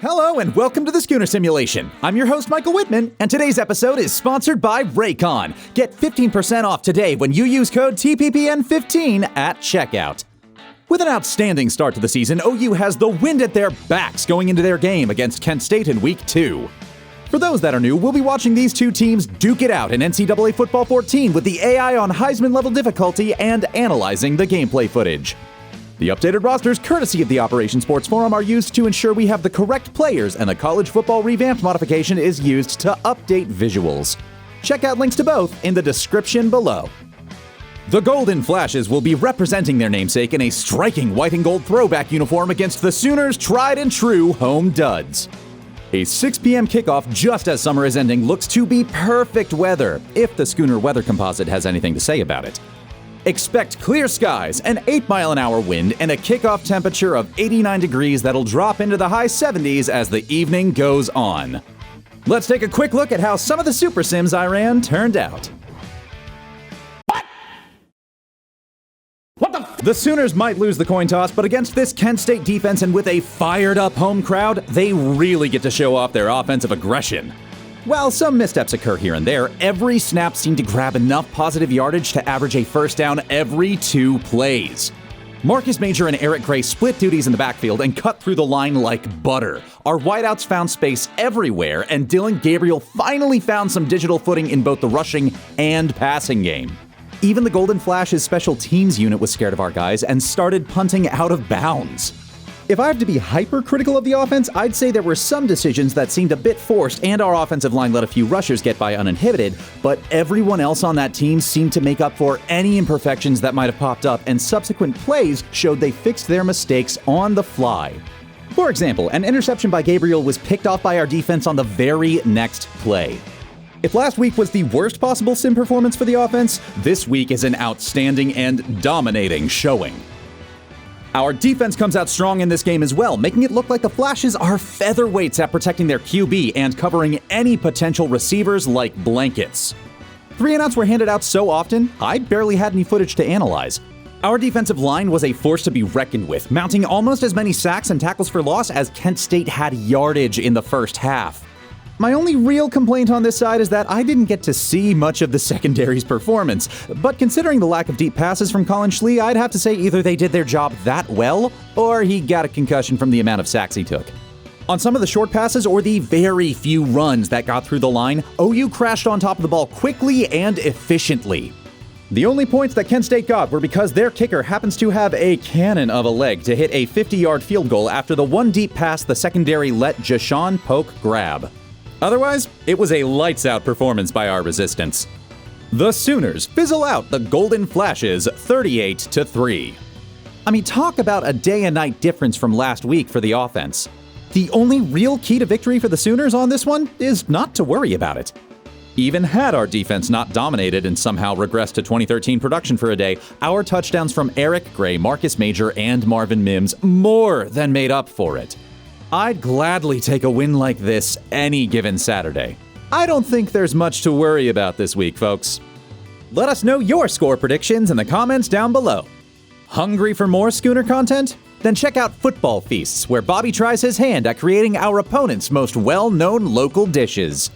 Hello and welcome to the Schooner Simulation. I'm your host, Michael Whitman, and today's episode is sponsored by Raycon. Get 15% off today when you use code TPPN15 at checkout. With an outstanding start to the season, OU has the wind at their backs going into their game against Kent State in Week 2. For those that are new, we'll be watching these two teams duke it out in NCAA Football 14 with the AI on Heisman-level difficulty and analyzing the gameplay footage. The updated rosters, courtesy of the Operation Sports Forum, are used to ensure we have the correct players, and the College Football Revamped modification is used to update visuals. Check out links to both in the description below. The Golden Flashes will be representing their namesake in a striking white and gold throwback uniform against the Sooners' tried and true home duds. A 6 p.m. kickoff just as summer is ending looks to be perfect weather, if the Schooner Weather Composite has anything to say about it. Expect clear skies, an 8-mile-an-hour wind, and a kickoff temperature of 89 degrees that'll drop into the high 70s as the evening goes on. Let's take a quick look at how some of the Super Sims I ran turned out. The Sooners might lose the coin toss, but against this Kent State defense and with a fired-up home crowd, they really get to show off their offensive aggression. While some missteps occur here and there, every snap seemed to grab enough positive yardage to average a first down every 2 plays. Marcus Major and Eric Gray split duties in the backfield and cut through the line like butter. Our wideouts found space everywhere, and Dylan Gabriel finally found some digital footing in both the rushing and passing game. Even the Golden Flash's special teams unit was scared of our guys and started punting out of bounds. If I have to be hypercritical of the offense, I'd say there were some decisions that seemed a bit forced, and our offensive line let a few rushers get by uninhibited, but everyone else on that team seemed to make up for any imperfections that might have popped up, and subsequent plays showed they fixed their mistakes on the fly. For example, an interception by Gabriel was picked off by our defense on the very next play. If last week was the worst possible sim performance for the offense, this week is an outstanding and dominating showing. Our defense comes out strong in this game as well, making it look like the Flashes are featherweights at protecting their QB and covering any potential receivers like blankets. 3-and-outs were handed out so often, I barely had any footage to analyze. Our defensive line was a force to be reckoned with, mounting almost as many sacks and tackles for loss as Kent State had yardage in the first half. My only real complaint on this side is that I didn't get to see much of the secondary's performance, but considering the lack of deep passes from Colin Schlee, I'd have to say either they did their job that well, or he got a concussion from the amount of sacks he took. On some of the short passes or the very few runs that got through the line, OU crashed on top of the ball quickly and efficiently. The only points that Kent State got were because their kicker happens to have a cannon of a leg to hit a 50-yard field goal after the one deep pass the secondary let Jashawn Polk grab. Otherwise, it was a lights-out performance by our resistance. The Sooners fizzle out the Golden Flashes 38-3. I mean, talk about a day and night difference from last week for the offense. The only real key to victory for the Sooners on this one is not to worry about it. Even had our defense not dominated and somehow regressed to 2013 production for a day, our touchdowns from Eric Gray, Marcus Major, and Marvin Mims more than made up for it. I'd gladly take a win like this any given Saturday. I don't think there's much to worry about this week, folks. Let us know your score predictions in the comments down below. Hungry for more Schooner content? Then check out Football Feasts, where Bobby tries his hand at creating our opponent's most well-known local dishes.